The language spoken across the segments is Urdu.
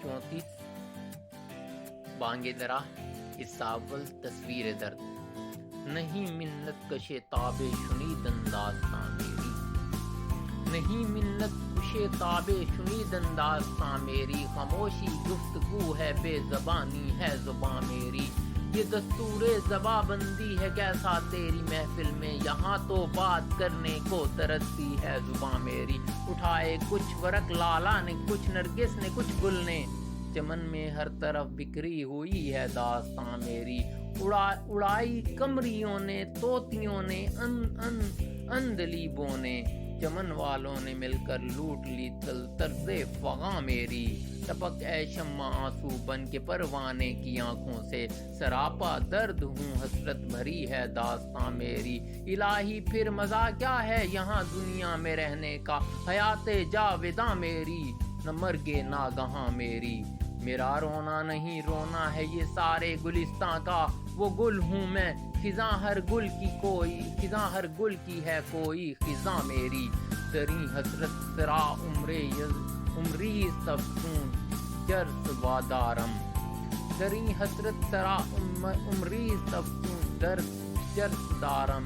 34 بانگ درا حصہ اول تصویر درد نہیں منت کشے تاب شنیدن داستان میری نہیں منت کشے تاب شنیدن داستان میری خاموشی گفتگو ہے بے زبانی ہے زباں میری یہ دستور زباں بندی ہے کیسا تیری محفل میں یہاں تو بات کرنے کو ترستی ہے زباں میری اٹھائے کچھ ورق لالا نے کچھ نرگس نے کچھ گل نے چمن میں ہر طرف بکھری ہوئی ہے داستان میری اڑائی کمریوں نے طوطیوں نے اندلیبوں نے چمن والوں نے مل کر لوٹ لی طرز فغاں میری ٹپک اے شمع آنسو بن کے پروانے کی آنکھوں سے سراپا درد ہوں حسرت بھری ہے داستان میری الہی پھر مزہ کیا ہے یہاں دنیا میں رہنے کا حیات جاوداں میری نہ مرگے ناگہاں میری میرا رونا نہیں رونا ہے یہ سارے گلستان کا وہ گل ہوں میں خزاں ہر گل کی ہے کوئی خزاں میری تری حسرت سرا عمری سفسون جرس وادارم تری حسرت سرا عمری سفسون جرس دارم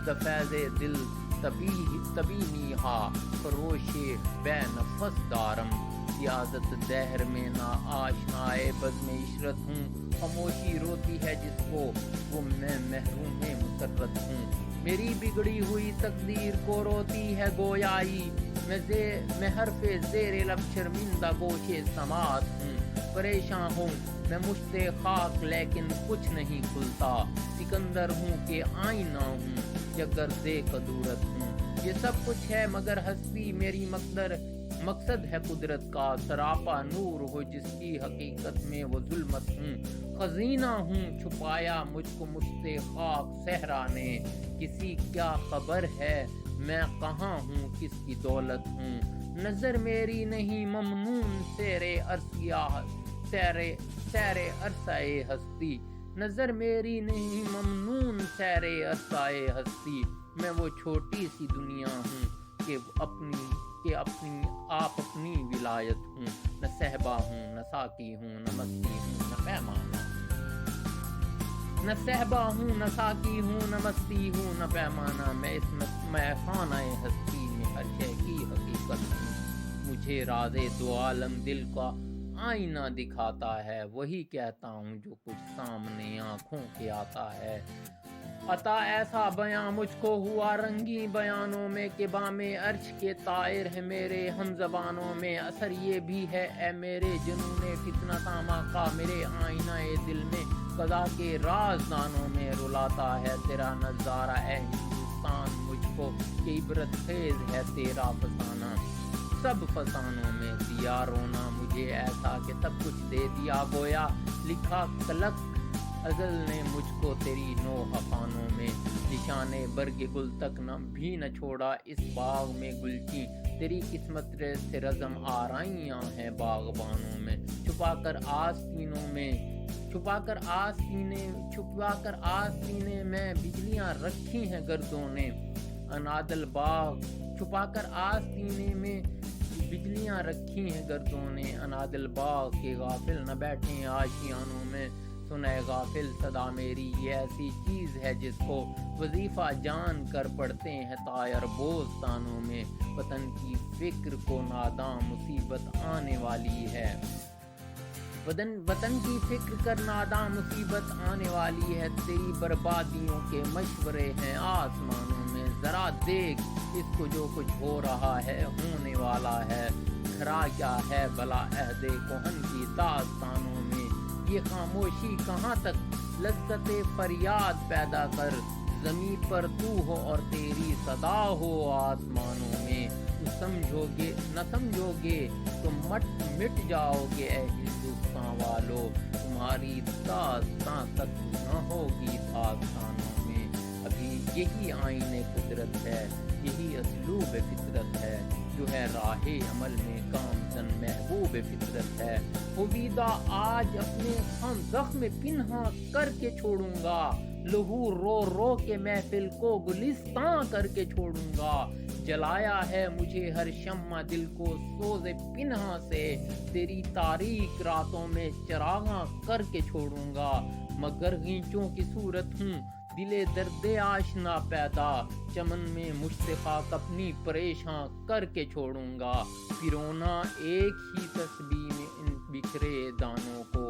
دفیض دل تبی نیہا فروش بے نفس دارم سیاست دہر میں نا آشنائے بزم عشرت ہوں خاموشی روتی ہے جس کو وہ میں محروم مسرت ہوں میری بگڑی ہوئی تقدیر کو روتی ہے گویائی میں حرف زیر لب شرمندہ گوشے سماعت ہوں پریشان ہوں میں مشت خاک لیکن کچھ نہیں کھلتا سکندر ہوں کہ آئینہ ہوں یا گرد قدورت ہوں یہ سب کچھ ہے مگر ہستی میری مقصد ہے قدرت کا سراپا نور ہو جس کی حقیقت میں وہ ظلمت ہوں خزینہ ہوں چھپایا مجھ کو مشت خاک صحرا نے کسی کیا خبر ہے میں کہاں ہوں کس کی دولت ہوں نظر میری نہیں ممنون سیر عرصۂ ہستی نظر میری نہیں ممنون سیر عرصۂ ہستی میں وہ چھوٹی سی دنیا ہوں کہ آپ اپنی ولایت ہوں نہ صحبا ہوں نہ ساقی ہوں نہ مستی ہوں نہ پیمانہ نہ صحبا ہوں نہ ساقی ہوں نہ مستی ہوں نہ پیمانہ میں اس خانہ ہستی میں ہر شے کی حقیقت ہوں مجھے راز دو عالم دل کا آئینہ دکھاتا ہے وہی کہتا ہوں جو کچھ سامنے آنکھوں کے آتا ہے عطا ایسا بیاں مجھ کو ہوا رنگی بیانوں میں کہ بام عرش کے طائر ہے میرے ہم زبانوں میں اثر یہ بھی ہے اے میرے جنون فتنہ تاما کا میرے آئینہ دل میں قضا کے رازدانوں میں رلاتا ہے تیرا نظارہ اے ہندوستان مجھ کو کہ عبرت خیز ہے تیرا فسانہ سب فسانوں میں دیا رونا مجھے ایسا کہ سب کچھ دے دیا گویا لکھا کلک ازل نے مجھ کو تیری نو افانوں میں نشانے برگ گل تک بھی نہ چھوڑا اس باغ میں گلچی تیری قسمت سے رزم آرائیاں ہیں باغبانوں میں چھپا کر آستینے میں بجلیاں رکھی ہیں گردوں نے انادل باغ چھپا کر آستینے میں بجلیاں رکھی ہیں گردوں نے انادل باغ کے غافل نہ بیٹھیں آشیانوں میں سنے غافل صدا میری یہ ایسی چیز ہے جس کو وظیفہ جان کر پڑھتے ہیں طائر بوستانوں میں وطن کی فکر کو ناداں مصیبت آنے والی ہے وطن کی فکر کر ناداں مصیبت آنے والی ہے تیری بربادیوں کے مشورے ہیں آسمانوں میں ذرا دیکھ اس کو جو کچھ ہو رہا ہے ہونے والا ہے گھرا کیا ہے بلا عہد کہن کی داستانوں میں یہ خاموشی کہاں تک لذت فریاد پیدا کر زمین پر تو ہو اور تیری صدا ہو آسمانوں میں نہ سمجھو گے تو مٹ جاؤ گے اے ہندوستان والو تمہاری داستان تک نہ ہوگی داستانوں میں ابھی یہی آئین قدرت ہے یہی اسلوب فطرت ہے جو ہے راہ عمل میں کامزن محبوب فطرت ہے ہویدہ آج اپنے ہم زخم پنہا کر کے چھوڑوں گا لہو رو رو کے محفل کو گلستان کر کے چھوڑوں گا جلایا ہے مجھے ہر شمع دل کو سوز پنہا سے، تیری تاریک راتوں میں چراغاں کر کے چھوڑوں گا، مگر غینچوں کی صورت ہوں دلے درد آشنا پیدا، چمن میں مشتاق اپنی پریشاں کر کے چھوڑوں گا، پرونا ایک ہی تسبیح میں ان بکھرے دانوں کو،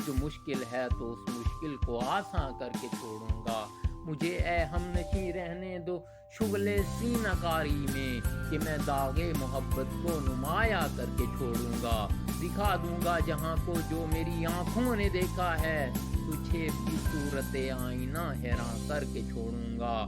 جو مشکل ہے تو اس مشکل کو آسان کر کے چھوڑوں گا، مجھے اے ہم نشیں رہنے دو شغلِ سینہ کاری میں، کہ میں داغِ محبت کو نمایاں کر کے چھوڑوں گا، دکھا دوں گا جہاں کو جو میری آنکھوں نے دیکھا ہے، تجھے بھی صورت آئینہ حیران کر کے چھوڑوں گا،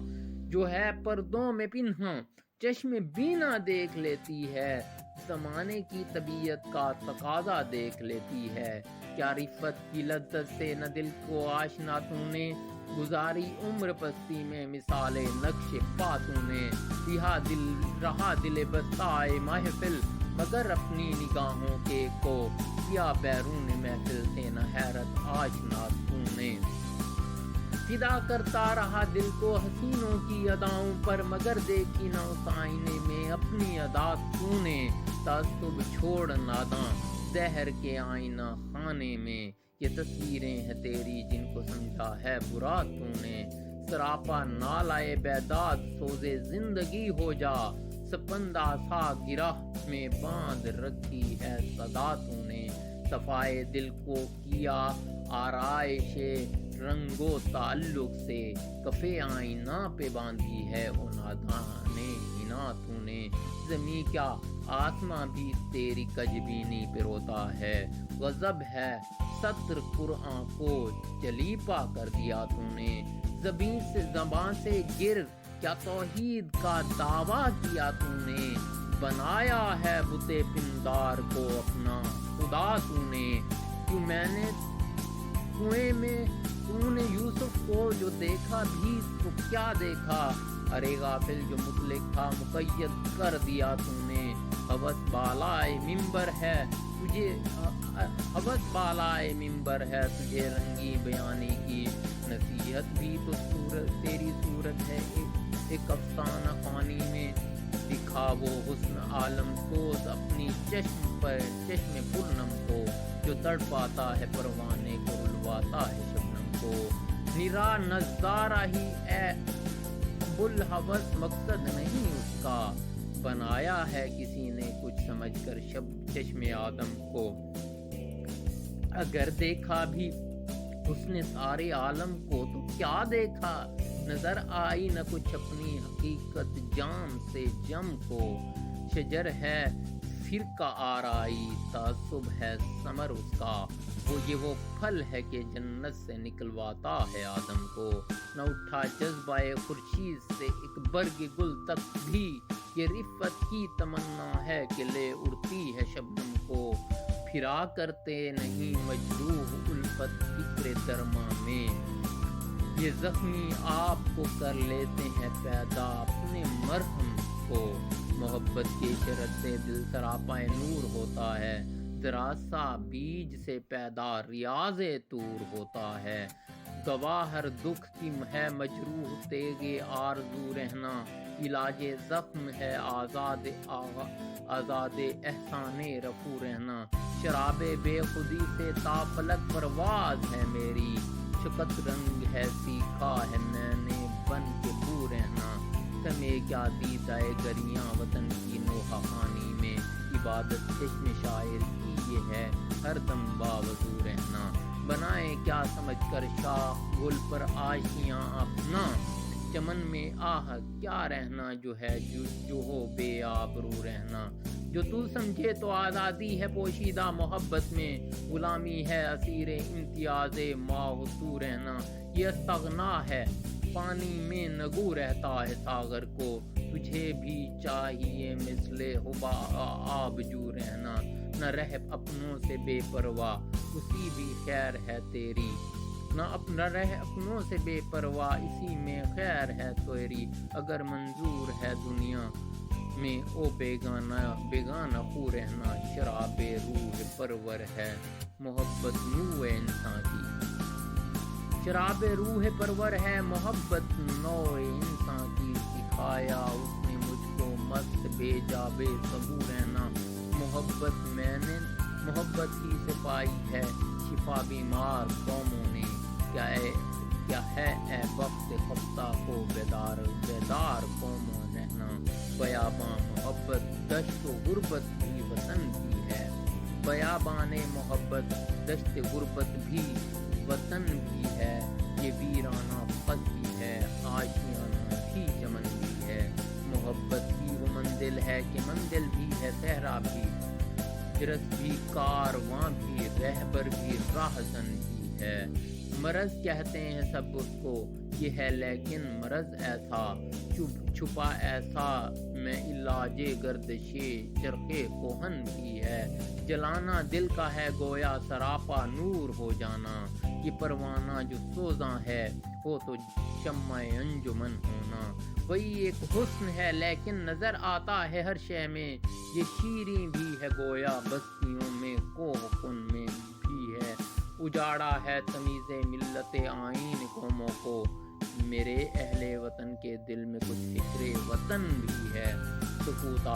جو ہے پردوں میں پنہاں چشم بینا دیکھ لیتی ہے، زمانے کی طبیعت کا تقاضا دیکھ لیتی ہے، کیا رفت کی لذت سے نہ دل کو آشنا تو نے، گزاری عمر پستی میں مثال نقش پا تو نے، رہا دل بستائے محفل مگر اپنی نگاہوں کے کو، کیا بیرون محفل سے نہ حیرت آشنا تو نے، فدا کرتا رہا دل کو حسینوں کی اداؤں پر، مگر دیکھی نہ اس آئینے میں اپنی ادا تو نے، تعصب چھوڑ ناداں زہر کے آئینہ خانے میں، یہ تصویریں ہیں تیری جن کو سمجھا ہے برا تو نے، سراپا نالائے بیداد سوزے زندگی ہو جا، سپندہ سا گرہ میں باندھ رکھی ہے صدا تو نے، صفائے دل کو کیا آرائش رنگ و تعلق سے، کفے آئینہ پہ باندھی ہے او نادانے ہنا تو نے، زمیں کیا آسماں بھی تیری کجبینی پہ روتا ہے، غضب ہے سطر قرآن کو جلیپا کر دیا تو نے، زبان سے گر کیا توحید کا دعویٰ کیا تو نے، بنایا ہے بت پندار کو اپنا خدا تو نے، کیوں میں نے کنویں میں تو نے یوسف کو جو دیکھا بھی تو کیا دیکھا، ارے غافل جو مطلق تھا مقید کر دیا تو نے، ہوس بالائے ممبر ہے تجھے ہوس بالائے ممبر ہے تجھے رنگی بیانی کی، نصیحت بھی تو تیری صورت ہے ایک افسانہ خوانی میں، دکھا وہ حسن عالم سوز اپنی چشم پرنم کو، جو تڑپاتا ہے پروانے کو رلواتا ہے شبنم کو، نرا نظارہ ہی اے بلحوث مقصد نہیں اس کا، بنایا ہے کسی نے کچھ سمجھ کر چشم آدم کو، اگر دیکھا بھی اس نے سارے عالم کو تو کیا دیکھا، نظر آئی نہ کچھ اپنی حقیقت جام سے جم کو، شجر ہے فرقہ آرائی تعصب ہے ثمر اس کا، وہ پھل ہے کہ جنت سے نکلواتا ہے آدم کو، نہ اٹھا جذبہ خورشید سے ایک برگ گل تک بھی، یہ رفت کی تمنا ہے کہ لے اڑتی ہے شبنم کو، پھرا کرتے نہیں مجروح الفت فکر درما میں، یہ زخمی آپ کو کر لیتے ہیں پیدا اپنے مرہم کو، محبت کی شرط سے دل سراپا نور ہوتا ہے، ذرا سا بیج سے پیدا ریاض طور ہوتا ہے، گواہ ہر دکھ کی ہے مجروح تیغ آرزو رہنا، علاج زخم ہے آزاد احسان رفو رہنا، شراب بے خودی سے تا فلک پرواز ہے میری، شکت رنگ ہے سیکھا ہے میں نے بن کے بو رہنا، تمہیں کیا دیدہ گریاں وطن کی نوحہ خانی میں، عبادت چشم شاعر کی یہ ہے ہر دم باوضو رہنا، بنائے کیا سمجھ کر شاخ گل پر آشیاں اپنا، چمن میں آہ کیا رہنا جو ہے جو ہو بے آبرو رہنا، جو تو سمجھے تو آزادی ہے پوشیدہ محبت میں، غلامی ہے اسیر امتیاز ماہ تو رہنا، یہ استغنا ہے پانی میں نگو رہتا ہے ساغر کو، تجھے بھی چاہیے مثل آب جو رہنا، نہ رہ اپنوں سے بے پرواہ اسی بھی خیر ہے تیری، نہ رہ اپنوں سے بے پرواہ اسی میں خیر ہے تیری، اگر منظور ہے دنیا میں او بیگانہ خو رہنا، شراب روح پرور ہے محبت نوع انسان کی، شراب روح پرور ہے محبت نوع انسان کی، سکھایا اس نے مجھ کو مست بے جا بے قبو رہنا، محبت ہی سے پائی ہے شفا بیمار قوموں نے، کیا ہے اے وقت خفتہ کو بیدار قوموں رہنا، بیاباں محبت دشت و غربت بھی وطن بھی ہے، بیابان محبت دشت غربت بھی وطن بھی ہے، یہ ویرانہ پس بھی ہے آشیانہ بھی چمن بھی ہے، محبت ہی وہ منزل ہے کہ منزل بھی ہے صحرا بھی، درس بھی کارواں بھی رہبر بھی راہزن بھی ہے، مرض کہتے ہیں سب اس کو یہ ہے لیکن مرض ایسا چھپا ایسا میں علاج گردش چرخ کوہن بھی ہے، جلانا دل کا ہے گویا سراپا نور ہو جانا، یہ پروانہ جو سوزاں ہے ہو تو شمع انجمن ہونا، وہی ایک حسن ہے لیکن نظر آتا ہے ہر شے میں، یہ شیریں بھی ہے گویا بستیوں میں کوہ کن میں بھی ہے، اجاڑا ہے تمیز ملت آئین قوموں کو، میرے اہل وطن کے دل میں کچھ فکر وطن بھی ہے، سکوت